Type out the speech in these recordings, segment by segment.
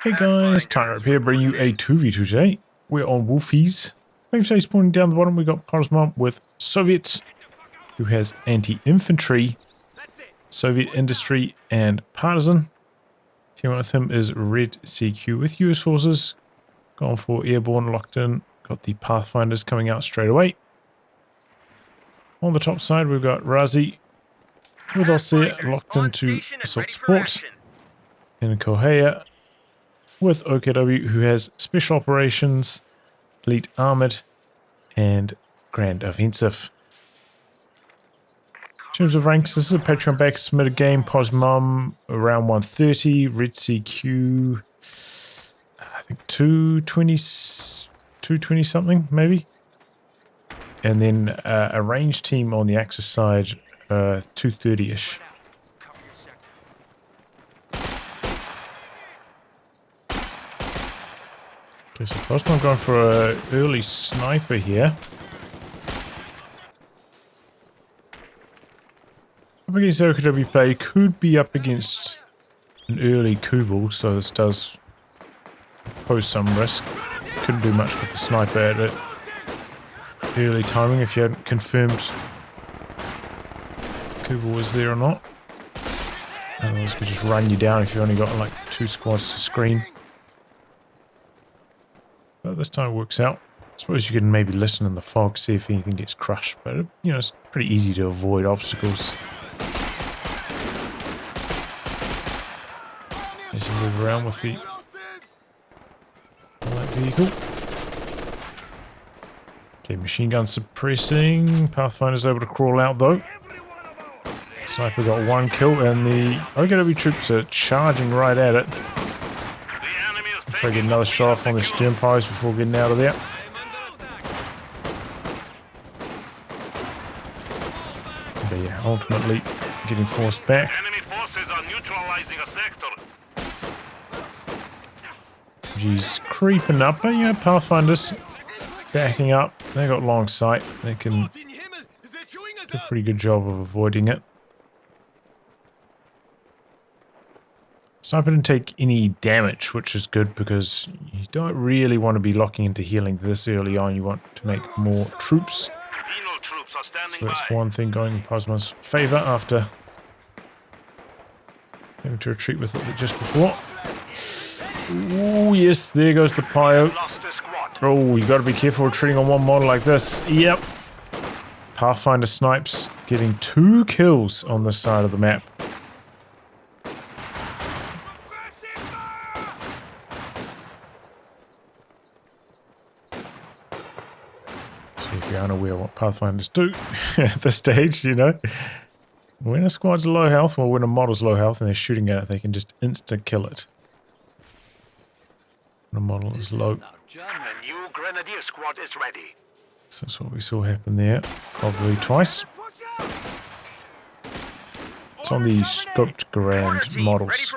Hey guys, Tightrope here, bringing you a 2v2 today. We're on Wolfheze. Frame stage pointing down the bottom, we got Panzer IV with Soviets, who has Anti-Infantry, Soviet Industry, and Partisan. Team with him is R4zi with US forces. Going for Airborne, locked in. Got the Pathfinders coming out straight away. On the top side, we've got R4zi with Ostheer locked into assault support. And Correia with OKW, who has Special Operations, Elite Armored, and Grand Offensive. In terms of ranks, this is a Patreon back submitted game. Posmum around 130, R4zi, I think 220 something maybe. And then a range team on the Axis side, 230-ish. Okay, so Posmum going for an early sniper here. Up against OKW play, could be up against an early Kubel, so this does pose some risk. Couldn't do much with the sniper at it. Early timing if you hadn't confirmed Kubel was there or not. Otherwise could just run you down if you only got like 2 squads to screen. But this time it works out. I suppose you can maybe listen in the fog, see if anything gets crushed, but you know, it's pretty easy to avoid obstacles. As you move around with the light vehicle. Okay, machine gun suppressing. Pathfinder's able to crawl out though. Sniper got 1 kill and the OKW troops are charging right at it. Try to get another shot off on the stern pies before getting out of there. But yeah, ultimately getting forced back. Enemy forces are neutralizing a sector. Geez, creeping up, but yeah, Pathfinders backing up. They got long sight. They can do a pretty good job of avoiding it. Sniper didn't take any damage, which is good because you don't really want to be locking into healing this early on. You want to make more troops. So that's one thing going in Posmum's favor after having to retreat with it just before. Oh yes, there goes the Pio. Oh, you got to be careful retreating on one model like this. Yep. Pathfinder snipes getting 2 kills on this side of the map. If you're unaware what Pathfinders do at this stage, you know. When a squad's low health, or when a model's low health and they're shooting at it, they can just insta-kill it. When a model is low. A new grenadier squad is ready. So that's what we saw happen there. Probably twice. It's on the scoped grand models,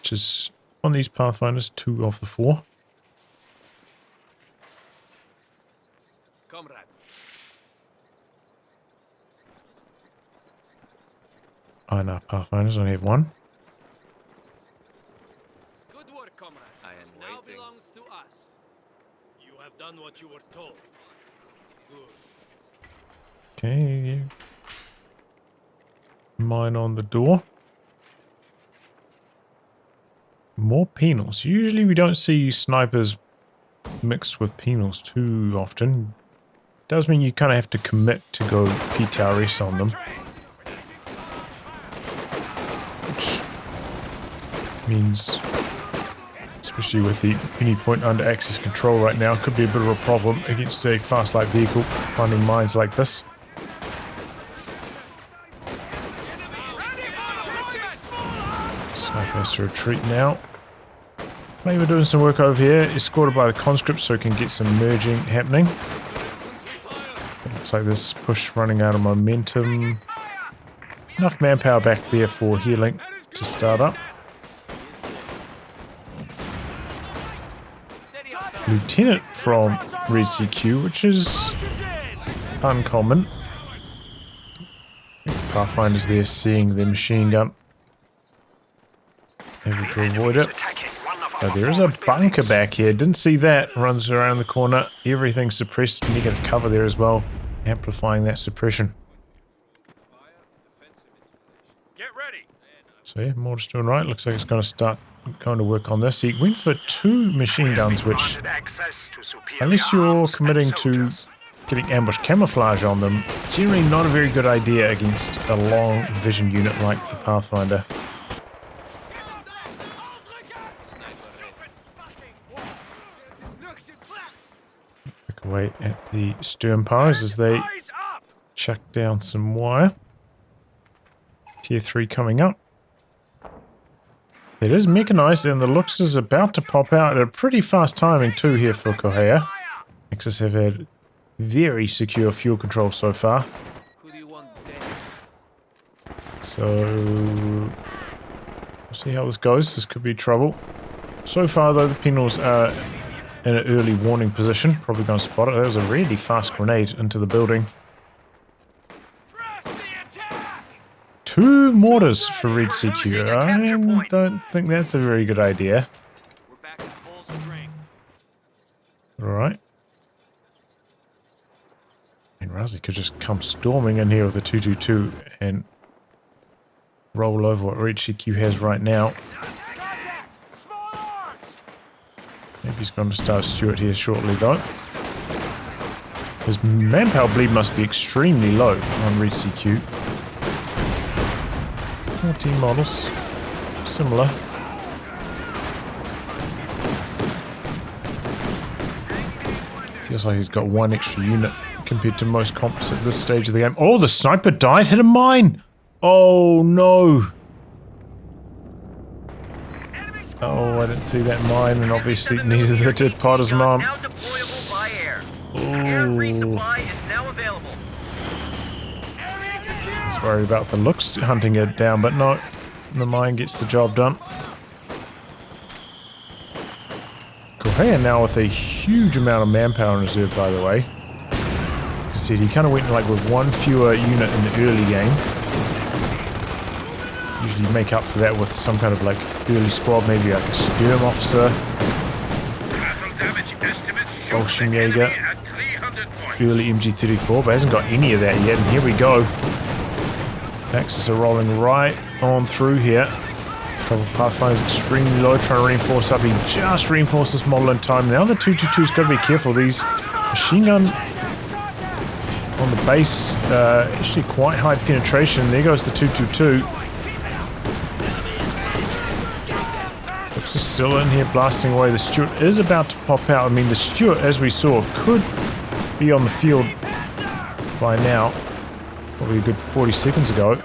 which is on these Pathfinders, 2 of the 4. Comrade. Oh no, Pathfinders only have 1. Good work, comrade. This now belongs to us. You have done what you were told. Good. Okay. Mine on the door. More penals. Usually we don't see snipers mixed with penals too often. Does mean you kind of have to commit to go PTRS on them. Which means, especially with the Uni Point under Axis control right now, could be a bit of a problem against a fast light vehicle finding mines like this. Sniper has to retreat now. Maybe we're doing some work over here, escorted by the conscripts so we can get some merging happening. Looks like this push running out of momentum. Enough manpower back there for healing to start up. Lieutenant from R4zi, which is uncommon. Pathfinder's there seeing the machine gun. Able to avoid it. So there is a bunker back here. Didn't see that. Runs around the corner. Everything's suppressed. Negative cover there as well. Amplifying that suppression. Get ready. So yeah, mortar's doing right. Looks like it's going to start going to work on this. He went for 2 machine guns, which, unless you're committing to getting ambush camouflage on them, generally not a very good idea against a long vision unit like the Pathfinder. Look away at the stern powers as they chuck down some wire. Tier 3 coming up. It is mechanized and the looks is about to pop out at a pretty fast timing too here for Correia. Axis have had very secure fuel control so far. So we'll see how this goes. This could be trouble. So far though, the Penals are in an early warning position. Probably going to spot it. That was a really fast grenade into the building. 2 mortars for R4zi. I don't think that's a very good idea. Alright. And R4zi could just come storming in here with a 222 and roll over what R4zi has right now. Maybe he's going to start Stuart here shortly though. His manpower bleed must be extremely low on R4zi. 14 models. Similar. Feels like he's got 1 extra unit compared to most comps at this stage of the game. Oh, the sniper died, hit a mine! Oh no! Oh, I didn't see that mine, and obviously neither did Potter's mom. Worried about the looks hunting it down, but no, the mine gets the job done. Correia now with a huge amount of manpower in reserve, by the way. As I said, he kind of went like with 1 fewer unit in the early game. Usually make up for that with some kind of like early squad, maybe like a Sturm officer, Bolshenjäger, early MG34, but hasn't got any of that yet, and here we go. Axis are rolling right on through here. Couple of Pathfinders extremely low, trying to reinforce up. He just reinforced this model in time. Now the 222's got to be careful. These machine gun on the base, actually quite high penetration. There goes the 222. Looks is still in here blasting away. The Stuart is about to pop out. I mean, the Stuart, as we saw, could be on the field by now. Probably a good 40 seconds ago.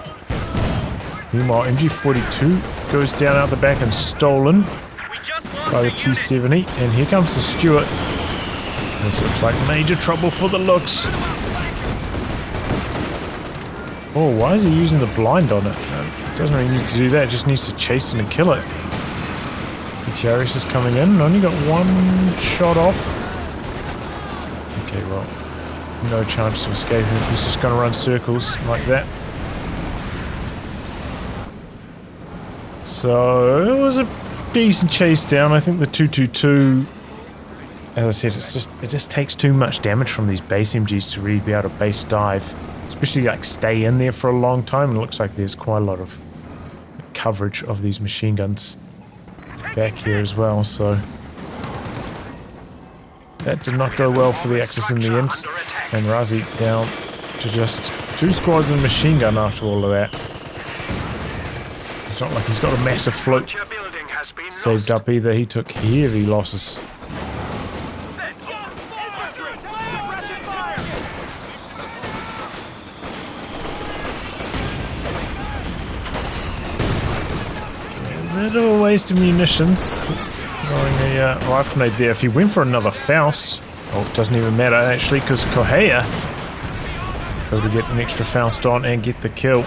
Meanwhile, MG42 goes down out the back and stolen by the T70. And here comes the Stuart. This looks like major trouble for the looks. Oh, why is he using the blind on it? Doesn't really need to do that. Just needs to chase it and kill it. PTRS is coming in. Only got 1 shot off. Okay, well. No chance of escaping if he's just going to run circles like that. So it was a decent chase down. I think the 222, as I said, it just takes too much damage from these base MGs to really be able to base dive, especially like stay in there for a long time. And it looks like there's quite a lot of coverage of these machine guns back here as well. So that did not go well for the Axis in the end. And R4zi down to just 2 squads and machine gun after all of that. It's not like he's got a massive float saved up either. He took heavy losses. A little waste of munitions. Throwing a rifle grenade there. If he went for another Faust, oh, it doesn't even matter actually, because Correia able to get an extra Faust on and get the kill.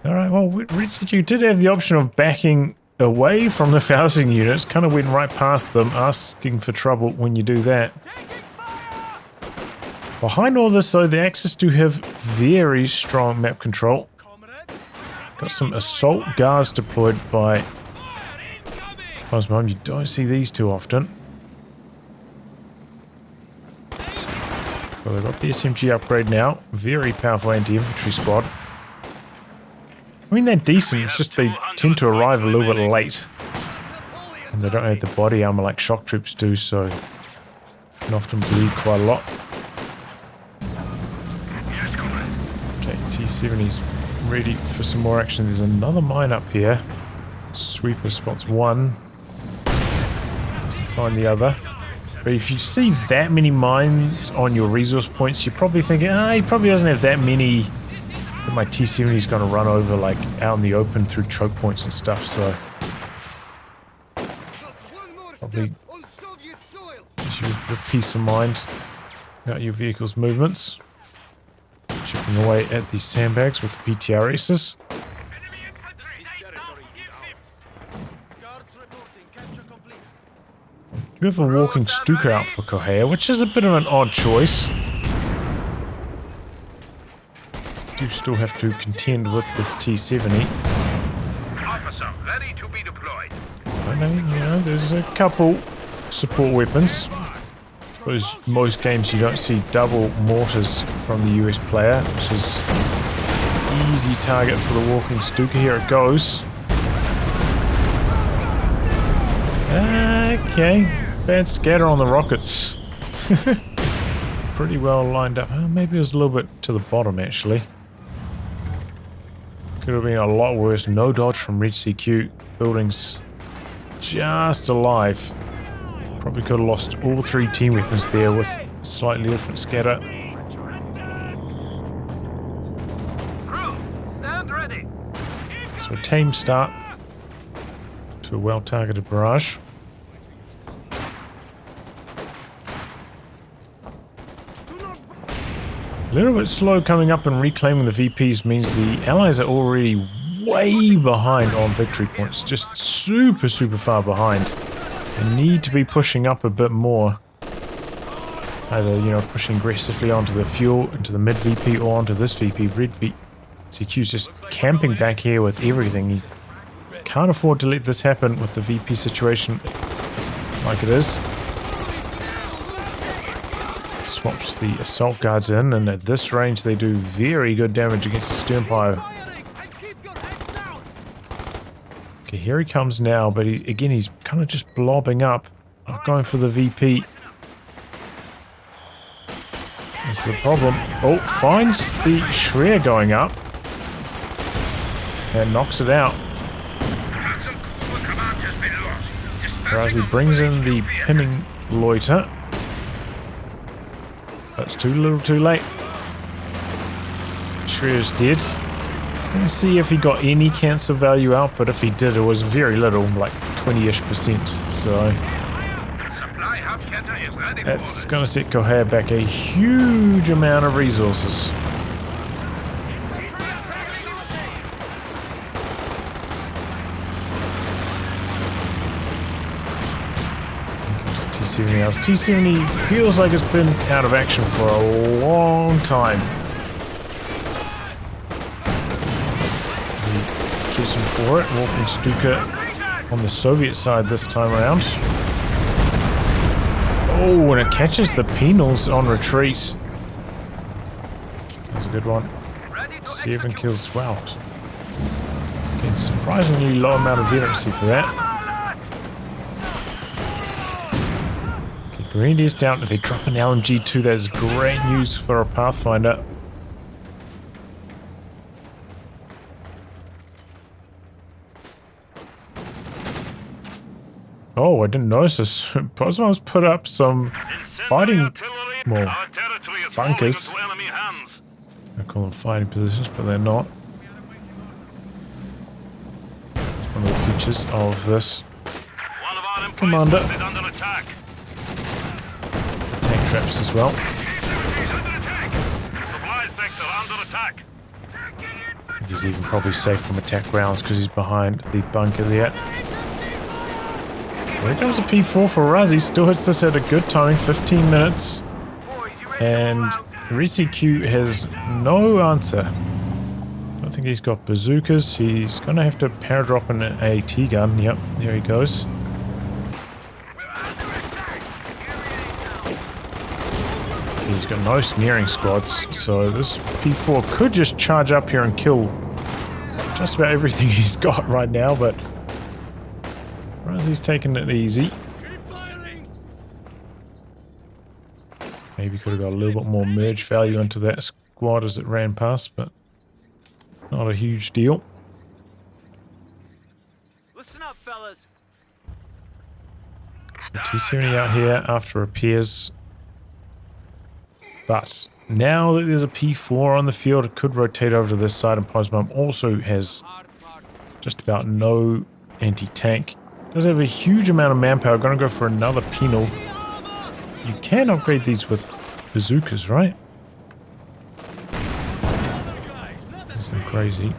Alright, well, R4zi did have the option of backing away from the Fausting units, kind of went right past them, asking for trouble when you do that. Behind all this though, the Axis do have very strong map control. Got some assault guards deployed by Osmond, you don't see these too often. Well, they've got the SMG upgrade now. Very powerful anti-infantry squad. I mean, they're decent, it's just they tend to arrive a little bit late. And they don't have the body armor like shock troops do, so can often bleed quite a lot. Okay, T-70's ready for some more action. There's another mine up here. Sweeper spots one. Doesn't find the other. But if you see that many mines on your resource points, you're probably thinking, he probably doesn't have that many that my T-70 is going to run over, like, out in the open through choke points and stuff, so... Probably gives you the peace of mind about your vehicle's movements. Chipping away at these sandbags with the PTRSs. You have a walking Stuka out for Correia, which is a bit of an odd choice. You still have to contend with this T-70. Officer, ready to be deployed. I know, you know, there's a couple support weapons. I suppose most games you don't see double mortars from the US player, which is easy target for the walking Stuka. Here it goes. Okay, bad scatter on the rockets. Pretty well lined up. Maybe it was a little bit to the bottom actually. Could have been a lot worse. No dodge from R4zi. Buildings just alive. Probably could have lost all three team weapons there with slightly different scatter. Crew, stand ready. So a tame start to a well-targeted barrage. A little bit slow coming up and reclaiming the VPs means the allies are already way behind on victory points. Just super far behind. They need to be pushing up a bit more. Either, you know, pushing aggressively onto the fuel, into the mid VP, or onto this VP. Red CQ's just camping back here with everything. He can't afford to let this happen with the VP situation like it is. Swaps the assault guards in, and at this range they do very good damage against the Sternpire. Okay, here he comes now, but again he's kind of just blobbing up, not going for the VP. That's the problem. Oh, finds the Schreer going up and knocks it out. R4zi brings in the pinning loiter. That's too little too late. Schreer's dead. Let's see if he got any cancer value out, but if he did, it was very little, like 20-ish%. So that's going to set Correia back a huge amount of resources. T-70 now. T-70 feels like it's been out of action for a long time. Choosing for it. Walking Stuka on the Soviet side this time around. Oh, and it catches the penals on retreat. That's a good one. 7 kills. Wow. Again, surprisingly low amount of veterancy for that. Grenadiers down. If they drop an LMG too, that's great news for a Pathfinder. Oh, I didn't notice this. Posmo's put up some fighting, well, bunkers. I call them fighting positions, but they're not. It's one of the features of this commander. Tank traps as well. He's even probably safe from attack rounds because he's behind the bunker there. Here comes a P4 for R4zi. Still hits this at a good timing, 15 minutes. And R4zi has no answer. I don't think he's got bazookas. He's going to have to power drop an AT gun. Yep, there he goes. He's got no snaring squads, so this P4 could just charge up here and kill just about everything he's got right now, but R4zi's taking it easy. Maybe could have got a little bit more merge value into that squad as it ran past, but not a huge deal. Listen up, fellas. So T-70 out here after repairs. But now that there's a P4 on the field, it could rotate over to this side, and Posmum also has just about no anti-tank. Does have a huge amount of manpower. Going to go for another penal. You can upgrade these with bazookas, right? Isn't crazy.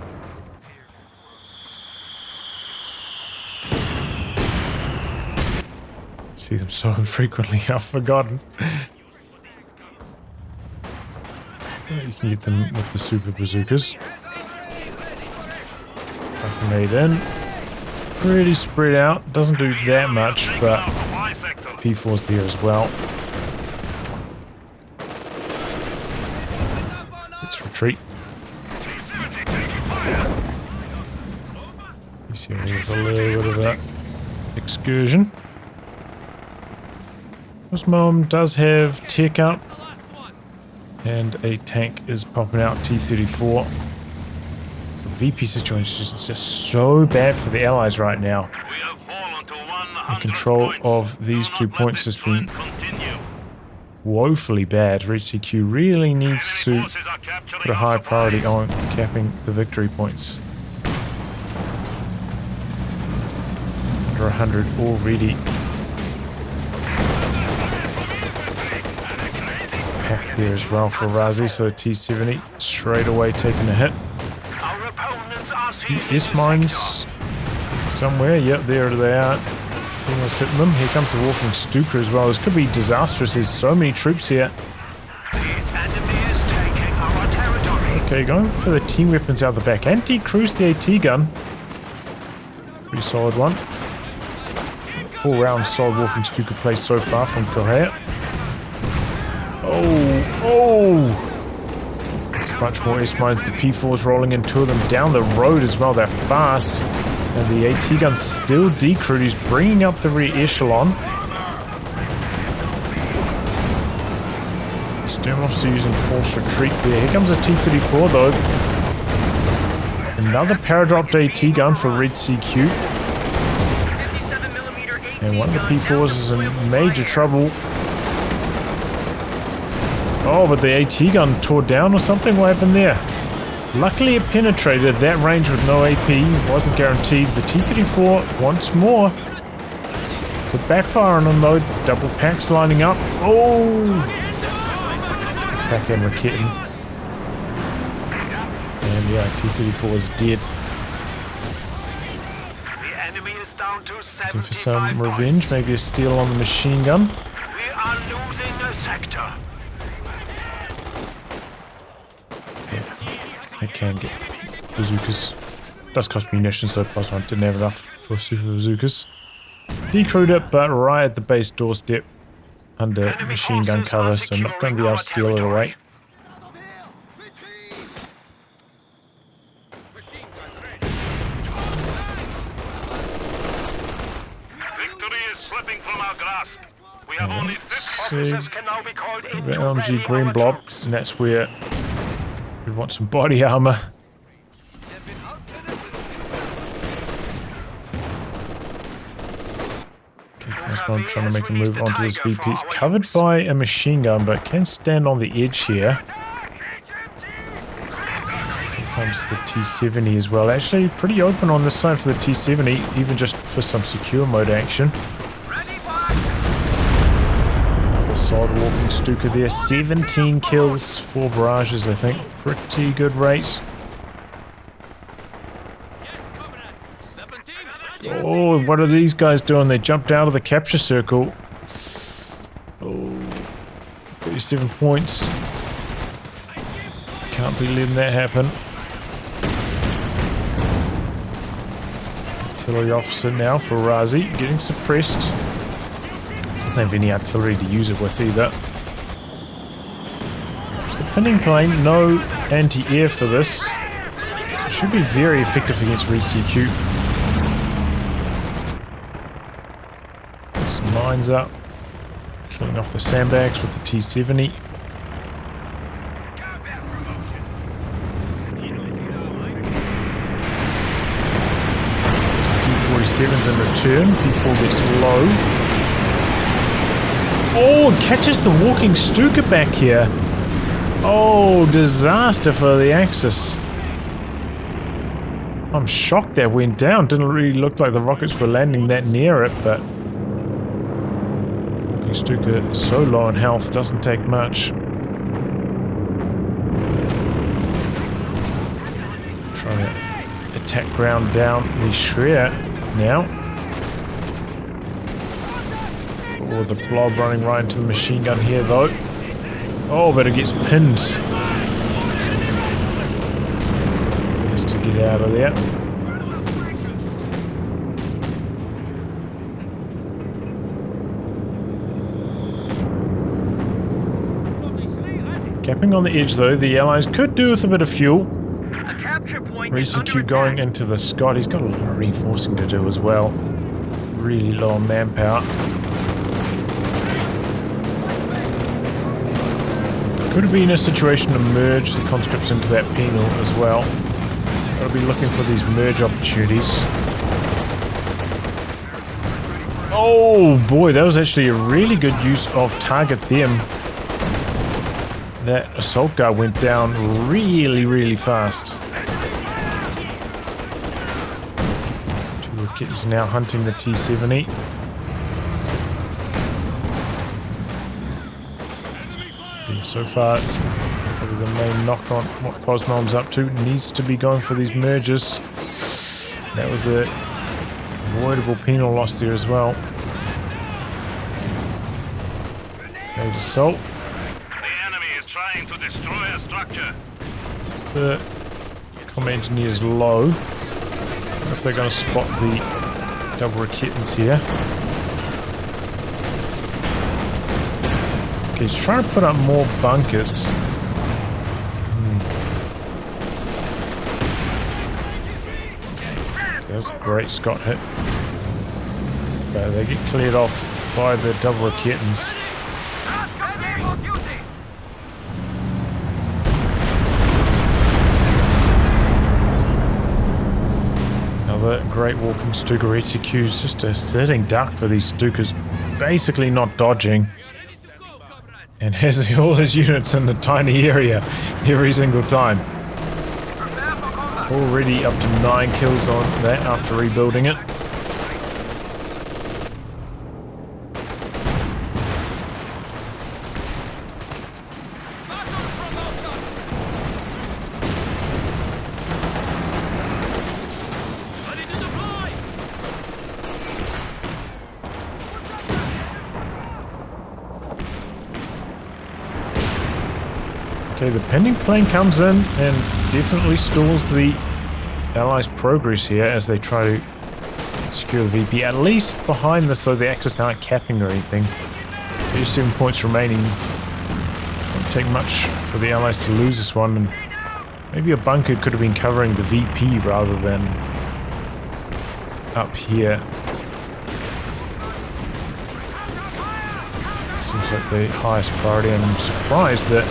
See them so infrequently, I've forgotten. You can get them with the super bazookas. Grenade in. Pretty spread out. Doesn't do that much, but P4's there as well. Let's retreat. You see, there's a little bit of that excursion. This mom does have tech up, and a tank is popping out, T-34. The VP situation is just so bad for the Allies right now. The control of these 2 points has been woefully bad. R4zi really needs to put a high priority on capping the victory points. Under 100 already. Pack there as well for R4zi, so T-70 straight away taking a hit. S-mines somewhere, yep, there they are. Almost hitting them. Here comes the walking Stuka as well. This could be disastrous. There's so many troops here. Okay, going for the team weapons out the back. Anti-cruise the AT gun. Pretty solid one. 4-round solid walking Stuka play so far from Correia. Oh! It's a bunch more S-mines. The P4's rolling in, 2 of them down the road as well. They're fast. And the AT gun's still decrewed. He's bringing up the rear echelon. Sturmov's using forced retreat there. Here comes a T-34 though. Another paradropped AT gun for R4zi. And one of the P4s is in major trouble. Oh, but the AT gun tore down or something? What happened there? Luckily it penetrated that range with no AP. Wasn't guaranteed. The T-34 once more. Could backfire on them though. Double packs lining up. Oh! Back end raketting. And yeah, T-34 is dead. Looking for some revenge. Maybe a steal on the machine gun. We are losing a sector. I can get bazookas. Does cost munitions though, plus one didn't have enough for super bazookas. Decrewed it, but right at the base doorstep under machine gun cover, so not going to be able to steal it away. Victory is slipping from our grasp. We have only 6 officers can now be called in. The LMG green blob, and that's where we want some body armor. I'm trying to make a move onto this VP. It's covered by a machine gun, but can stand on the edge here. Here comes the T-70 as well. Actually, pretty open on this side for the T-70, even just for some secure mode action. The solid walking Stuka there. 17 kills, 4 barrages, I think. Pretty good rate. Oh, what are these guys doing? They jumped out of the capture circle. Oh, 37 points. Can't be letting that happen. Artillery officer now for R4zi, getting suppressed. Doesn't have any artillery to use it with either. pinning plane, no anti-air for this. So it should be very effective against Red CQ. Some mines up. Killing off the sandbags with the T-70. P-47's in return. P4 gets low. Oh, it catches the walking Stuka back here. Oh, disaster for the Axis. I'm shocked that went down. Didn't really look like the rockets were landing that near it, but walking Stuka is so low in health, doesn't take much. Trying to attack ground down the Shreya now. Oh, the blob running right into the machine gun here though. Oh, but it gets pinned. Has to get out of there. Capping on the edge though, the Allies could do with a bit of fuel. RCQ going into the Scott. He's got a lot of reinforcing to do as well. Really low on manpower. Could have been a situation to merge the conscripts into that penal as well. I'll be looking for these merge opportunities. Oh boy, that was actually a really good use of target them. That assault guard went down really fast. Two is now hunting the T-70. So far, it's probably the main knock on what Cosmom's up to. Needs to be going for these mergers. That was a avoidable penal loss there as well. Great assault. The enemy is trying to destroy a structure. The combat engineer's low. I wonder if they're going to spot the double Raketans here. Okay, he's trying to put up more bunkers. Okay, that was a great Scott hit. Okay, they get cleared off by the double Raketans. Another great walking Stuka RCQ's just a sitting duck for these Stukas, basically not dodging. And has all his units in a tiny area every single time. Already up to 9 kills on that after rebuilding it. Okay, the pending plane comes in and definitely stalls the Allies' progress here as they try to secure the VP. At least behind this, though, the Axis aren't capping or anything. 37 points remaining. Won't take much for the Allies to lose this one, and maybe a bunker could have been covering the VP rather than up here. Seems like the highest priority, and I'm surprised that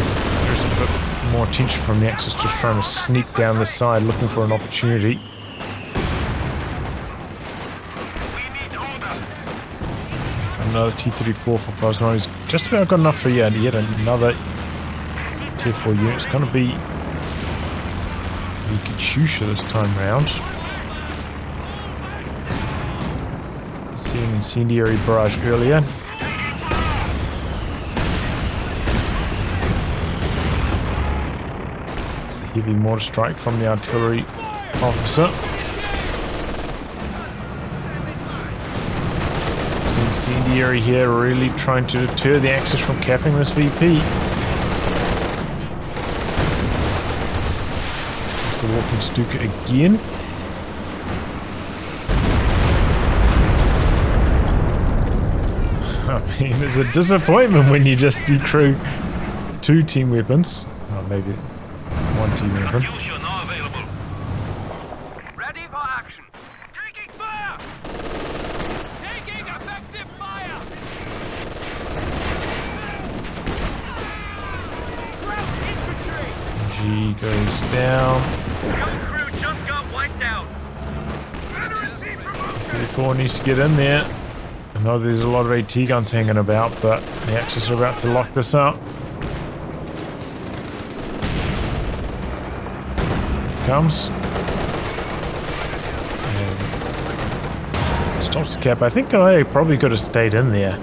there's a bit more attention from the Axis just trying to sneak down this side looking for an opportunity. Another T-34 for Cosmo. He's just about got enough for yet another Tier 4 unit. It's going to be the Katyusha this time round. See an incendiary barrage earlier. Heavy mortar strike from the artillery officer. It's incendiary here, really trying to deter the Axis from capping this VP. It's the walking Stuka again. I mean, it's a disappointment when you just decrew 2 team weapons. Oh, maybe one team member. Katyusha now available. Ready for action. Taking fire! Taking effective fire! Ground infantry! G goes down. Gun crew just got wiped out. Veteran promotion! 34 needs to get in there. I know there's a lot of AT guns hanging about, but the Axis are about to lock this up. Comes. And stops the cap. I think I probably could have stayed in there.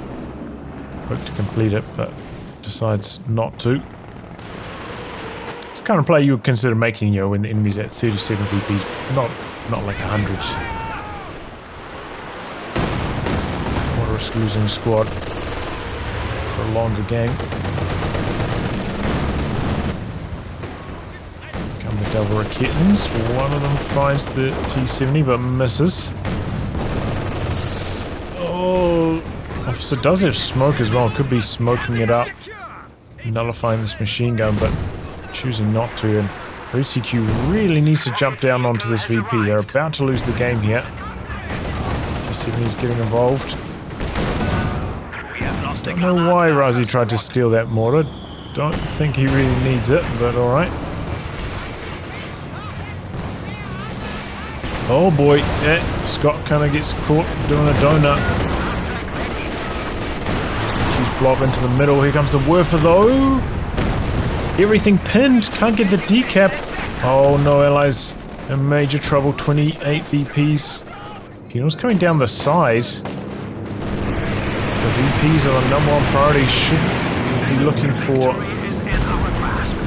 Hoped to complete it, but decides not to. It's the kind of play you would consider making, you know, when the enemy's at 37 VPs, not like 100. Risk losing squad for a longer game. Come the double Raketans. One of them finds the T-70 but misses. Oh, officer does have smoke as well. Could be smoking it up, nullifying this machine gun, but choosing not to. And R4zi really needs to jump down onto this VP. They're about to lose the game here. T-70 is getting involved. Don't know why R4zi tried to steal that mortar. Don't think he really needs it, but alright. Oh boy, yeah, Scott kind of gets caught doing a donut. Huge blob into the middle. Here comes the Wolfheze though. Everything pinned. Can't get the decap. Oh no, Allies in major trouble. 28 VPs. Kino's coming down the side. The VPs are the #1 priority. Should be looking for...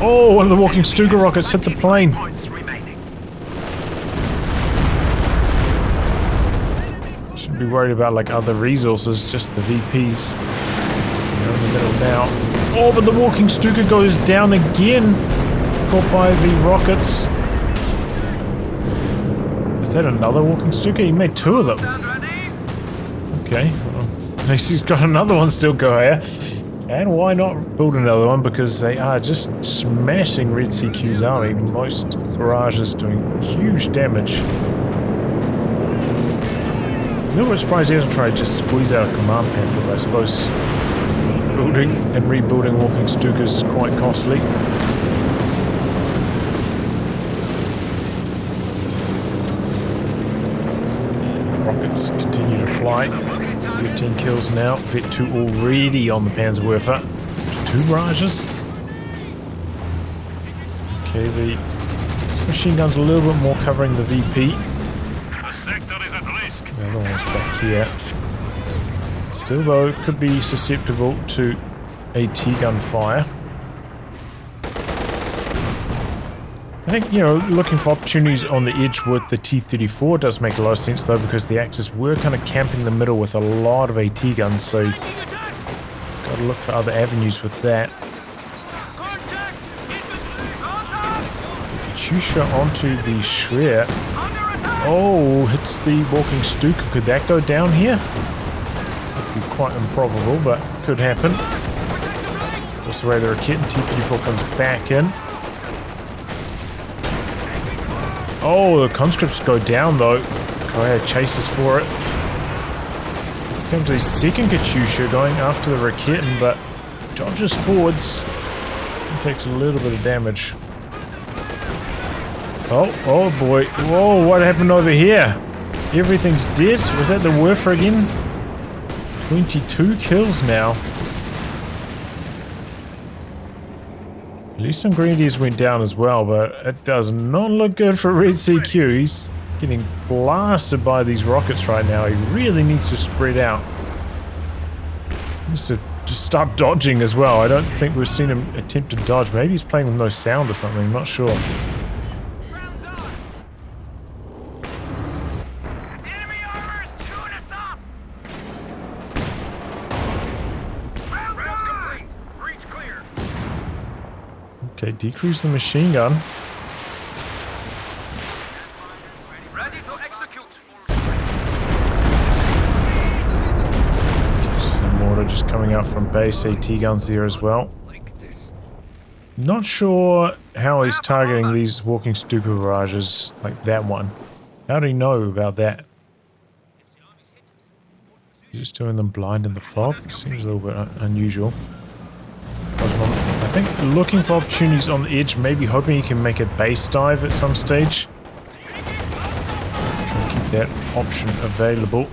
Oh, one of the walking Stuka rockets hit the plane. Shouldn't be worried about like other resources, just the VPs. They're in the middle now. Oh, but the walking Stuka goes down again. Caught by the rockets. Is that another walking Stuka? He made 2 of them. Okay, well, at least he's got another one still going. And why not build another one? Because they are just smashing R4zi's army. Most barrages doing huge damage. I'm a little bit surprised he hasn't tried to just squeeze out a command panther, but I suppose building and rebuilding walking Stukas is quite costly. Rockets continue to fly. 13 kills now. Vet 2 already on the Panzerwerfer. 2 barrages. Okay, this machine gun's a little bit more covering the VP. The sector is at risk. The other one's back here. Still though, could be susceptible to AT gun fire. I think, you know, looking for opportunities on the edge with the T-34 does make a lot of sense though, because the Axis were kind of camping the middle with a lot of AT guns, so gotta look for other avenues with that. Katyusha onto the Shred. Oh, hits the walking Stuka. Could that go down here? Would be quite improbable, but could happen. Also, Radar Raket and T-34 comes back in. Oh, the conscripts go down though. Correia chases for it. Here comes a second Katyusha going after the Raketin, but dodges forwards. He takes a little bit of damage. Oh boy. Whoa, what happened over here? Everything's dead? Was that the Werfer again? 22 kills now. At least some Grenadiers went down as well, but it does not look good for R4zi. He's getting blasted by these rockets right now. He really needs to spread out. He needs to just start dodging as well. I don't think we've seen him attempt to dodge. Maybe he's playing with no sound or something, I'm not sure. Okay, decrease the machine gun. Ready to execute. This is the mortar just coming out from base. AT guns there as well. Not sure how he's targeting these walking stupa barrages like that one. How do you know about that? He's just doing them blind in the fog? Seems a little bit unusual. I think looking for opportunities on the edge, maybe hoping he can make a base dive at some stage. Try to keep that option available.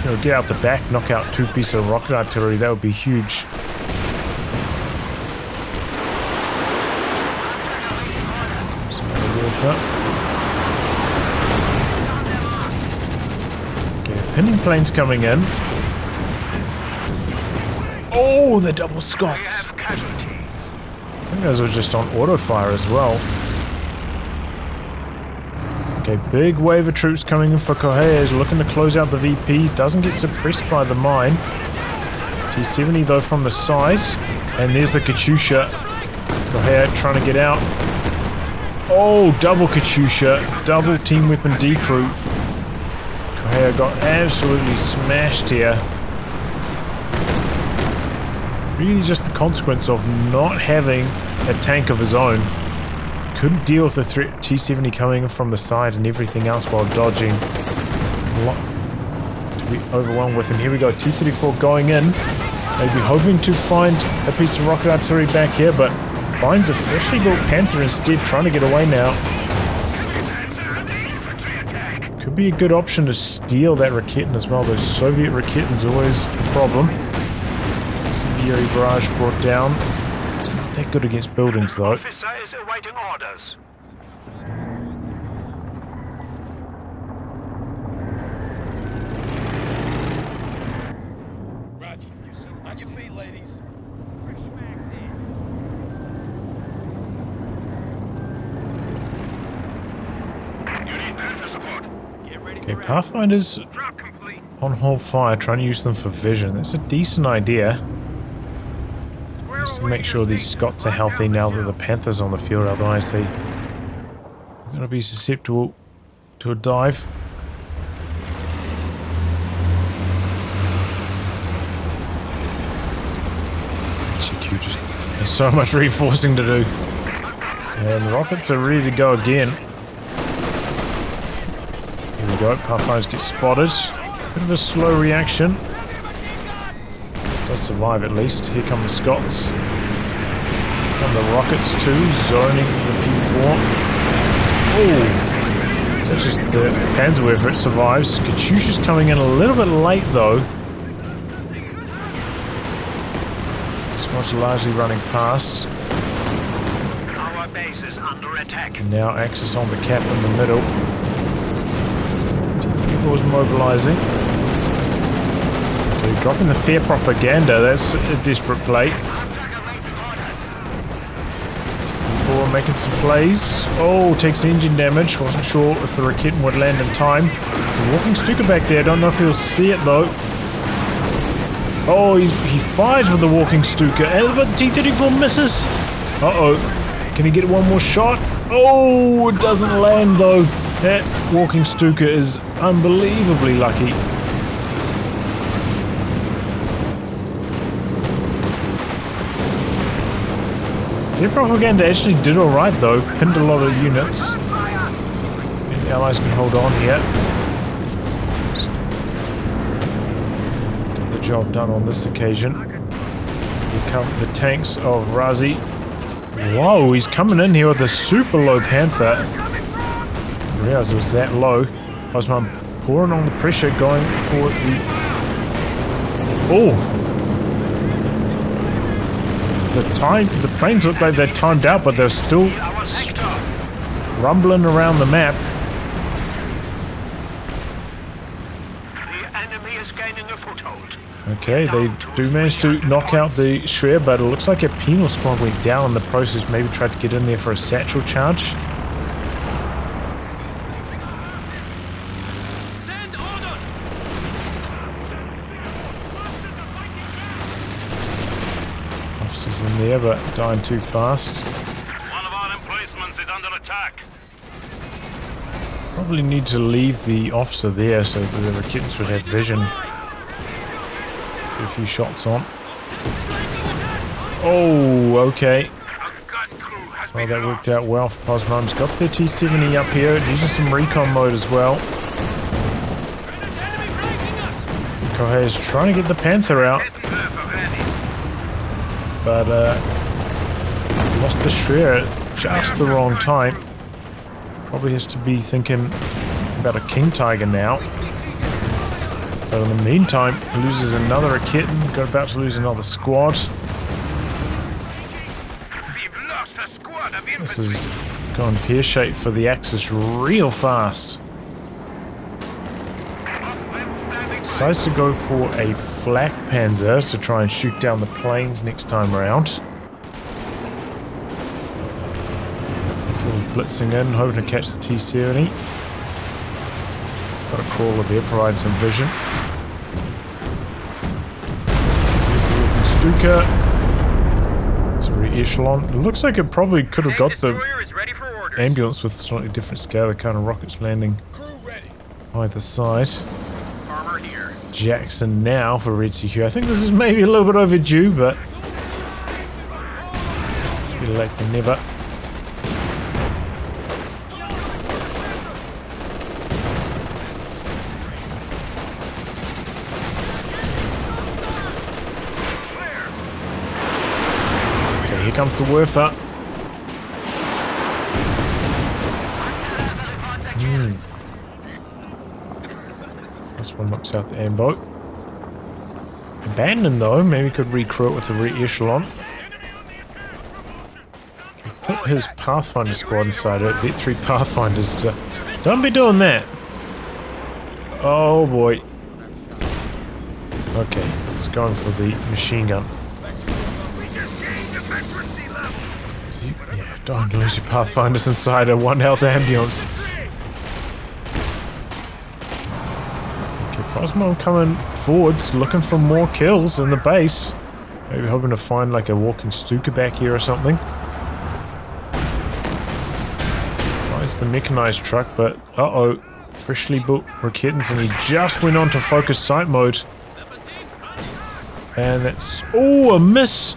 You know, get out the back, knock out 2 pieces of rocket artillery, that would be huge. Okay, pinning planes coming in. Oh, the double Scots! I think those were just on auto fire as well. Okay, big wave of troops coming in for Correia. He's looking to close out the VP. Doesn't get suppressed by the mine. T-70 though from the side. And there's the Katyusha. Correia trying to get out. Oh, double Katyusha. Double team weapon decrew. Correia got absolutely smashed here. Really just the consequence of not having a tank of his own. Couldn't deal with the threat T-70 coming from the side and everything else while dodging. A lot to be overwhelmed with. And here we go, T-34 going in. Maybe hoping to find a piece of rocket artillery back here, but finds a freshly built Panther instead, trying to get away now. Could be a good option to steal that Raketin as well. Those Soviet Raketins always a problem. Incendiary barrage brought down. It's not that good against buildings though. Officer is awaiting orders. Roger. On your feet, ladies. You need Panther support. Get ready Okay, for Pathfinder's Drop complete. on hold fire, trying to use them for vision. That's a decent idea. Just to make sure these Scots are healthy now that the Panther's on the field, otherwise they're going to be susceptible to a dive. GQ just has so much reinforcing to do. And the rockets are ready to go again. Here we go, Pathfinders get spotted. Bit of a slow reaction. Does survive at least. Here come the Scots. Here come the rockets too, zoning the P4. Oh! That's just the Panzer whether it survives. Katyusha's coming in a little bit late though. Scots largely running past. Our base is under attack. And now Axis on the cap in the middle. T-34 is mobilizing. Okay, dropping the fair propaganda, that's a desperate play. T-34 making some plays. Oh, takes engine damage. Wasn't sure if the Raketin would land in time. There's a walking Stuka back there. Don't know if he'll see it though. Oh, he fires with the walking Stuka, but the T-34 misses. Uh-oh. Can he get one more shot? Oh, it doesn't land though. That walking Stuka is unbelievably lucky. Their propaganda actually did alright though, pinned a lot of units. And the Allies can hold on here. Get the job done on this occasion. Here come the tanks of R4zi. Whoa, he's coming in here with a super low Panther. I didn't realize it was that low. Osman pouring on the pressure, going for the... Oh! The planes look like they're timed out, but they're still rumbling around the map. The enemy is gaining a foothold. Okay, they do manage to knock out the Shrer, but it looks like a penal squad went down in the process. Maybe tried to get in there for a satchel charge. Send orders. Officers in there, but dying too fast. One of our emplacements is under attack. Probably need to leave the officer there so that the Raketins would have vision. Get a few shots on. Oh, okay. Well, that worked out well for Posmum's got their T70 up here, using some recon mode as well. Correia is trying to get the Panther out, but lost the Shredder at just the wrong time. Probably has to be thinking about a King Tiger now. But in the meantime, loses another kitten, got about to lose another squad. This is going pear-shaped for the Axis real fast. Decides to go for a flak panzer to try and shoot down the planes next time around. Blitzing in, hoping to catch the T70. Got a crawler there, providing some vision. Here's the walking Stuka. It's a re-echelon. It looks like it probably could have got the ambulance with a slightly different scale. The kind of rockets landing either side. Jackson now for R4zi. I think this is maybe a little bit overdue, but better late than never. Here comes the Werfer. This one knocks out the ambo. Abandoned though, maybe could recrew it with the re-echelon. Put his Pathfinder squad inside it. Vet 3 Pathfinders to... Don't be doing that! Oh boy. Okay, it's going for the machine gun. Yeah, don't lose your Pathfinders inside a 1 health ambulance. Okay, Posmo coming forwards, looking for more kills in the base. Maybe hoping to find like a walking Stuka back here or something. Finds the mechanized truck, but uh-oh. Freshly built Raketans, and he just went on to focus sight mode. And that's... Oh, a miss!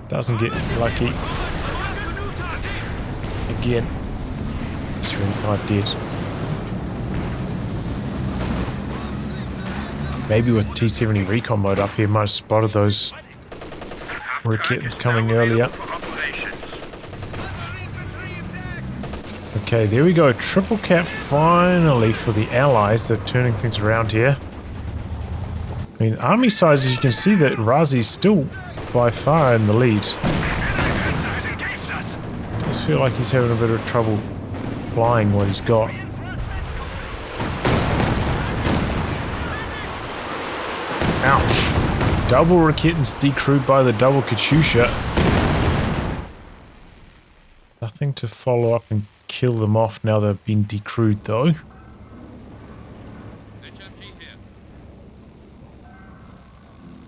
Doesn't get lucky. Again. 75 dead. Maybe with T70 recon mode up here, might have spotted those Raketans coming earlier. Okay, there we go. Triple cap finally for the Allies. They're turning things around here. I mean, army size, as you can see, that R4zi is still by far in the lead. Does feel like he's having a bit of trouble flying what he's got. Ouch. Double Raketans decrewed by the double Katyusha. Nothing to follow up and kill them off now they've been decrewed though.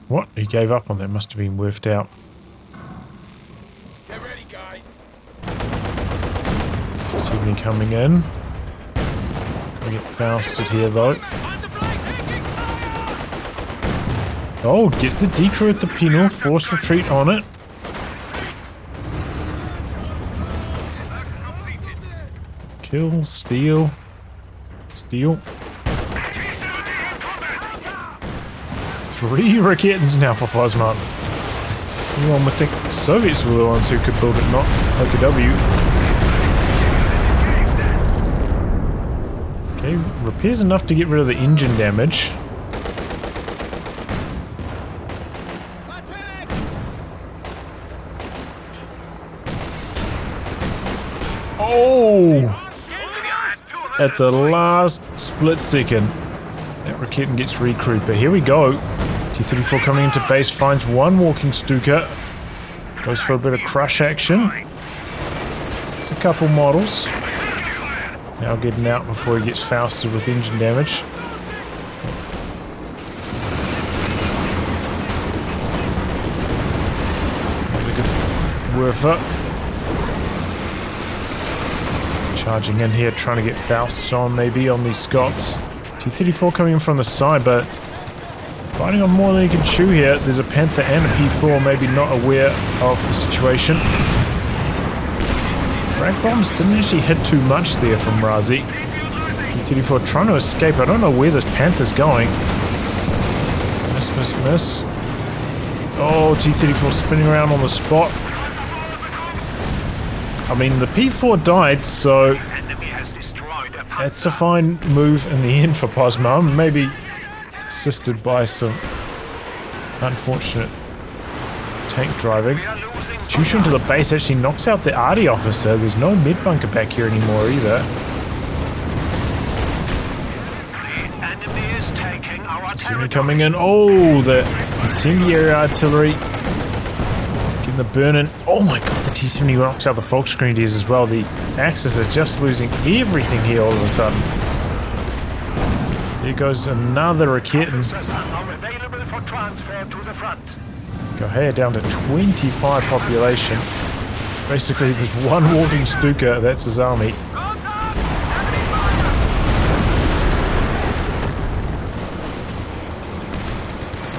What? He gave up on that. Must have been worfed out. Get ready, guys. Sydney coming in. Gonna get Fausted here though. Oh, gets the decrew at the penal. Force retreat on it. Kill, steal. Steal. 3 Raketans now for Posmum. Anyone would think the Soviets were the ones who could build it, not OKW. Okay, repairs enough to get rid of the engine damage. Oh! At the last split second. That Raketan gets recruited, but here we go. T-34 coming into base, finds one walking Stuka. Goes for a bit of crush action. It's a couple models. Now getting out before he gets Fausted with engine damage. Werfer. Charging in here, trying to get Faust on maybe on these Scots. T-34 coming in from the side, but fighting on more than he can chew here. There's a Panther and a P4, maybe not aware of the situation. Frag bombs didn't actually hit too much there from R4zi. T-34 trying to escape. I don't know where this Panther's going. Miss, miss, miss. Oh, T-34 spinning around on the spot. I mean, the P4 died, so that's a fine move in the end for Posma. Maybe assisted by some unfortunate tank driving. Shooting into the base actually knocks out the arty officer. There's no med bunker back here anymore either. Incendiary coming in. Oh, the incendiary artillery. Getting the burn in. Oh my god, the T-70 knocks out the Volksgrenadiers as well. The Axis are just losing everything here all of a sudden. There goes another Raketen. Correia down to 25 population. Basically, there's one walking Stuka, that's his army.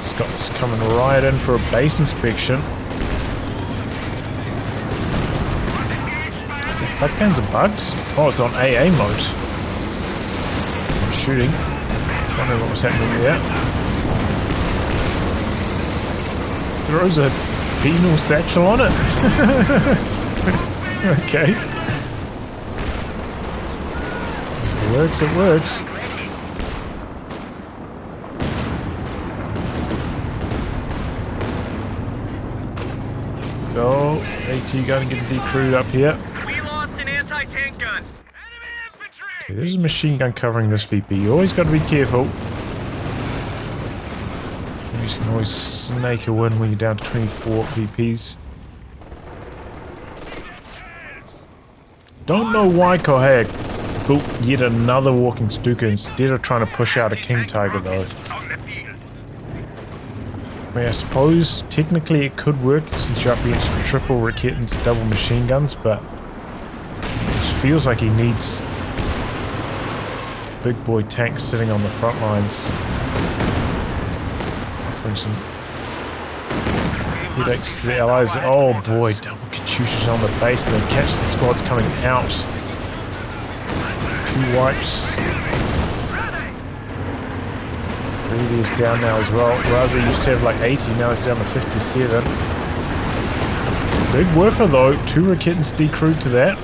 Scots coming right in for a base inspection. Is it flat cans and bugs? Oh, it's on AA mode. I'm shooting. I was wondering what was happening there. Throws a penal satchel on it. Okay. It works, it works. Oh, AT gun getting decrewed up here. We lost an anti-tank gun. Okay, there's a machine gun covering this VP. You always got to be careful. You can always snake a win when you're down to 24 VPs. Don't know why Correia built yet another walking Stuka instead of trying to push out a King Tiger though. I mean, I suppose technically it could work since you're up against triple Raketens, double machine guns, but it just feels like he needs big boy tanks sitting on the front lines. Offering some headaches to the allies. Oh boy, double Katyushas on the base. They catch the squads coming out. 2 wipes. Is down now as well. R4zi used to have like 80, now it's down to 57. It's a big Wolfheze though. 2 Raketens decrewed to that.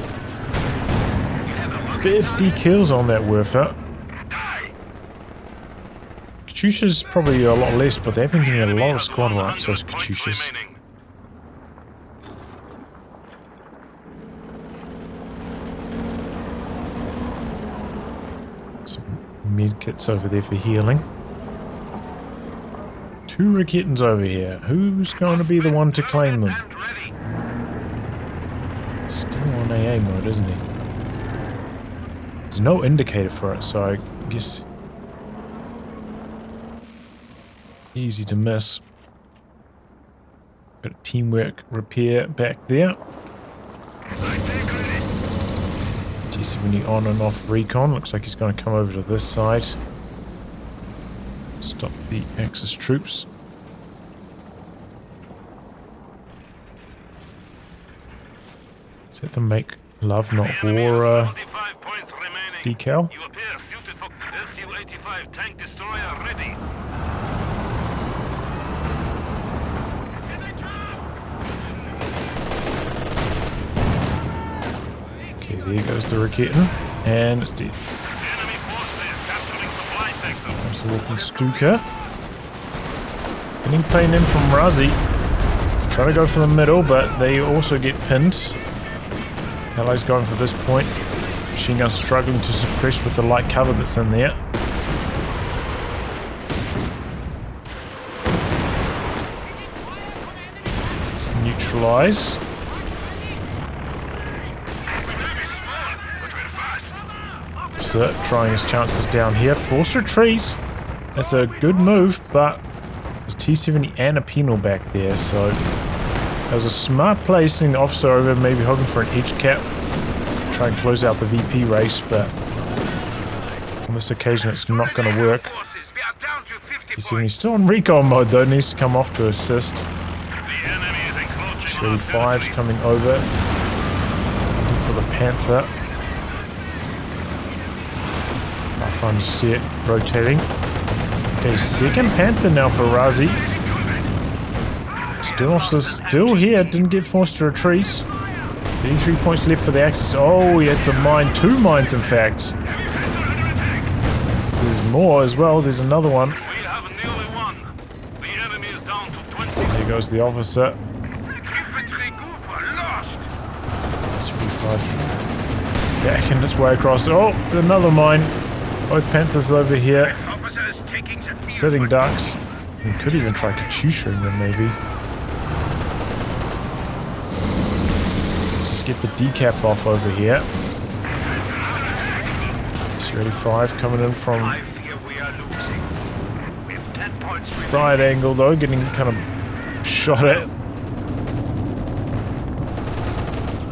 50 kills on that Wolfheze. Katyusha's probably a lot less, but they've been getting a lot of squad wipes, those Katyushas. Some med kits over there for healing. 2 Raketens over here. Who's going to be the one to claim them? Still on AA mode, isn't he? There's no indicator for it, so I guess easy to miss. Bit of teamwork repair back there. G70 on and off recon. Looks like he's going to come over to this side. Stop the Axis troops. Is that the Make Love Not War decal? You appear suited for Su-85 tank destroyer ready. Okay, there goes the Raketen. And it's dead. There's the walking Stuka. Getting plane in from R4zi. Trying to go for the middle, but they also get pinned. Allies going for this point. Machine gun struggling to suppress with the light cover that's in there. Just neutralize. So, trying his chances down here. Force retreat. That's a good move, but there's T-70 and a penal back there, so that was a smart play sending the officer over, maybe hoping for an edge cap. Try and close out the VP race, but on this occasion it's not going to work. T-70 still in recon mode though, needs to come off to assist. 35's coming over. for the Panther. Pathfinder set, rotating. Okay, second Panther now for R4zi. Still officer still here, didn't get forced to retreat. 33 points left for the Axis. Oh, yeah, it's a mine. 2 mines, in fact. There's more as well. There's another one. We have nearly won. The enemy is down to 20. There goes the officer. Infantry group are lost. 35. Backing its way across. Oh, another mine. Both Panthers over here. Officers taking the field. Sitting ducks. We could even try Katyushing them, maybe. Let's just get the decap off over here. Su-85 coming in from I fear we are losing. With 10 points side angle, though, getting kind of shot at.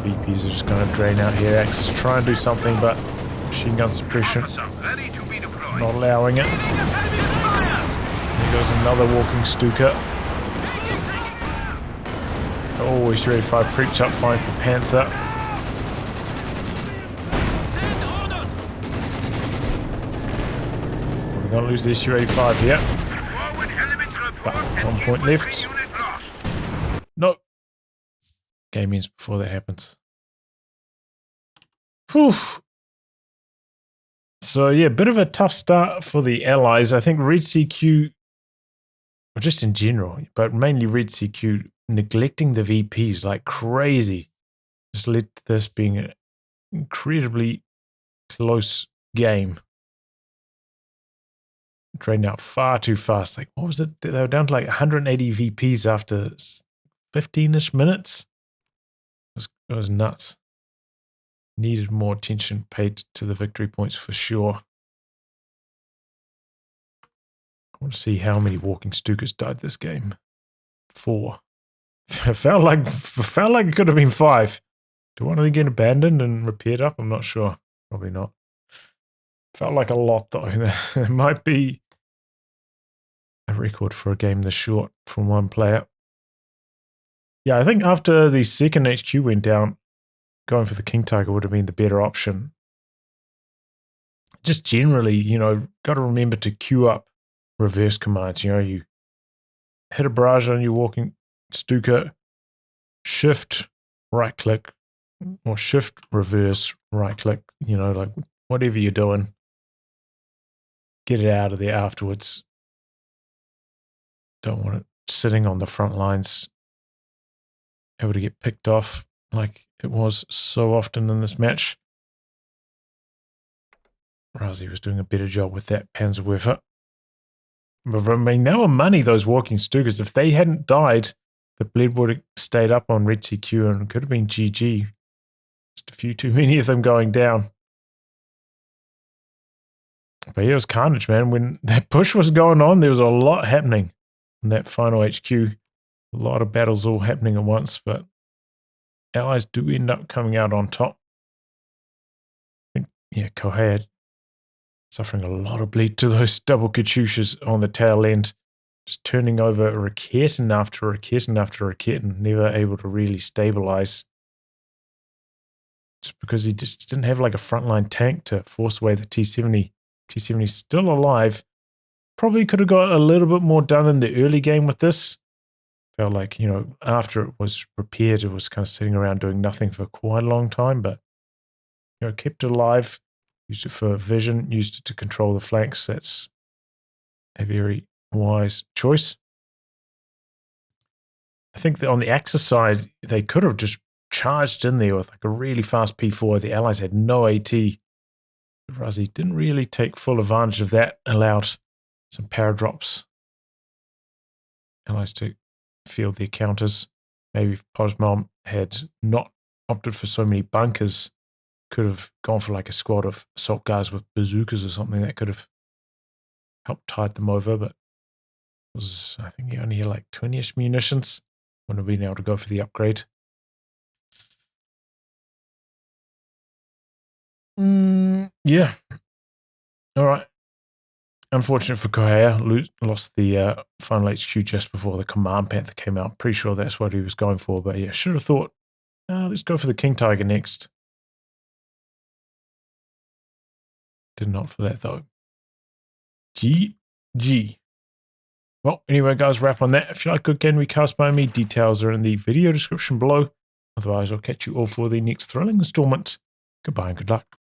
VPs are just going to drain out here. Axis try and do something, but machine gun suppression ready to be deployed. not allowing it. There goes another walking Stuka. Oh, Su-85 creeps up, finds the Panther. We're going to lose the Su-85 here. Forward elements report. But 1 point left. Unit lost. No. Game ends before that happens. Whew. So yeah, bit of a tough start for the Allies. I think R4zi, or just in general, but mainly R4zi, neglecting the VPs like crazy. Just led to this being an incredibly close game. Drained out far too fast. Like, what was it? They were down to like 180 VPs after 15-ish minutes. It was nuts. Needed more attention paid to the victory points for sure. I want to see how many walking Stukas died this game. 4. It felt like it could have been 5. Do one of them get abandoned and repaired up? I'm not sure. Probably not. Felt like a lot though. It might be a record for a game this short from one player. Yeah, I think after the second HQ went down, going for the King Tiger would have been the better option. Just generally, you know, got to remember to queue up reverse commands. You know, you hit a barrage on your walking Stuka, shift right click, or shift reverse right click, you know, like whatever you're doing, get it out of there afterwards. Don't want it sitting on the front lines, able to get picked off like it was so often in this match. R4zi was doing a better job with that Panzer IV. But I mean, they were money, those walking Stukas. If they hadn't died, the bled would have stayed up on R4zi and it could have been GG. Just a few too many of them going down. But yeah, it was carnage, man. When that push was going on, there was a lot happening in that final HQ. A lot of battles all happening at once, but Allies do end up coming out on top. I think, yeah, Correia suffering a lot of bleed to those double Katyushas on the tail end. Just turning over Raketten after Raketten after Raketten, never able to really stabilize. Just because he just didn't have like a frontline tank to force away the T-70. T-70's still alive. Probably could have got a little bit more done in the early game with this. Felt like, you know, after it was repaired, it was kind of sitting around doing nothing for quite a long time, but, you know, kept it alive, used it for vision, used it to control the flanks. That's a very wise choice. I think that on the Axis side, they could have just charged in there with like a really fast P4. The Allies had no AT. R4zi didn't really take full advantage of that, allowed some power drops. Allies to field their counters. Maybe if Posmom had not opted for so many bunkers, could have gone for like a squad of assault guards with bazookas or something that could have helped tide them over, but it was, I think he only had like 20-ish munitions. Wouldn't have been able to go for the upgrade. Yeah. All right. Unfortunate for Correia, lost the final HQ just before the Command Panther came out. Pretty sure that's what he was going for, but yeah, should have thought, let's go for the King Tiger next. Did not for that though. GG. Well, anyway, guys, wrap on that. If you like good game recast by me, details are in the video description below. Otherwise, I'll catch you all for the next thrilling installment. Goodbye and good luck.